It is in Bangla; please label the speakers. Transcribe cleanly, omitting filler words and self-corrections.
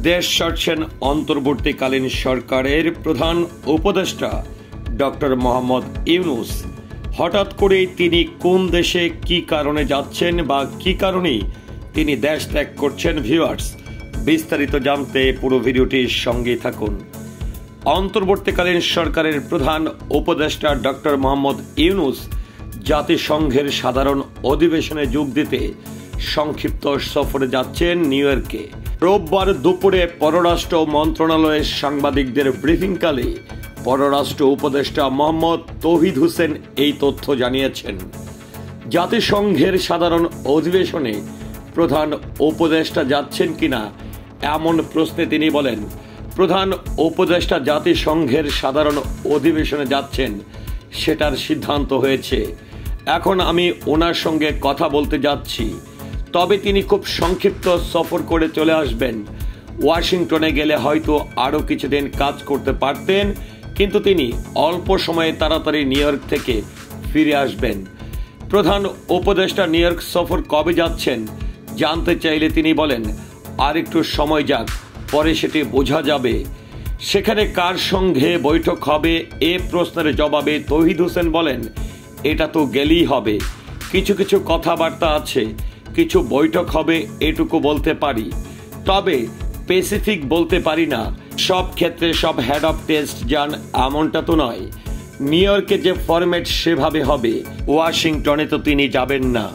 Speaker 1: দেশ ছাড়ছেন অন্তর্বর্তীকালীন সরকারের প্রধান উপদেষ্টা ডক্টর মোহাম্মদ ইউনূস। হঠাৎ করেই তিনি কোন দেশে কি কারণে যাচ্ছেন বা কি কারণে তিনি দেশ ত্যাগ করছেন, ভিউয়ার্স বিস্তারিত জানতে পুরো ভিডিওটির সঙ্গে থাকুন। অন্তর্বর্তীকালীন সরকারের প্রধান উপদেষ্টা ডক্টর মোহাম্মদ ইউনূস জাতিসংঘের সাধারণ অধিবেশনে যোগ দিতে সংক্ষিপ্ত সফরে যাচ্ছেন নিউ ইয়র্কে। রোববার দুপুরে পররাষ্ট্র মন্ত্রণালয়ের সাংবাদিকদের ব্রিফিংকালে পররাষ্ট্র উপদেষ্টা মোহাম্মদ তৌহিদ হোসেন এই তথ্য জানিয়েছেন। জাতিসংঘের সাধারণ অধিবেশনে প্রধান উপদেষ্টা যাচ্ছেন কিনা এমন প্রশ্নে তিনি বলেন, প্রধান উপদেষ্টা জাতিসংঘের সাধারণ অধিবেশনে যাচ্ছেন সেটার সিদ্ধান্ত হয়েছে। এখন আমি ওনার সঙ্গে কথা বলতে যাচ্ছি, তবে তিনি খুব সংক্ষিপ্ত সফর করে চলে আসবেন। ওয়াশিংটনে গেলে হয়তো আরও কিছুদিন কাজ করতে পারতেন, কিন্তু তিনি অল্প সময়ে তাড়াতাড়ি নিউ ইয়র্ক থেকে ফিরে আসবেন। প্রধান উপদেষ্টা নিউ ইয়র্ক সফর কবে যাচ্ছেন জানতে চাইলে তিনি বলেন, আর একটু সময় যাক, পরে সেটি বোঝা যাবে। সেখানে কার সঙ্গে বৈঠক হবে এ প্রশ্নের জবাবে তৌহিদ হোসেন বলেন, এটা তো গেলেই হবে, কিছু কিছু কথাবার্তা আছে, কিছু বৈঠক হবে এটুকু বলতে পারি, তবে স্পেসিফিক বলতে পারি না। সব ক্ষেত্রে সব হেড অফ টেস্ট যান এমনটা তো নয়। নিউ ইয়র্কে যে ফরম্যাট সেভাবে হবে, ওয়াশিংটনে তো তিনি যাবেন না।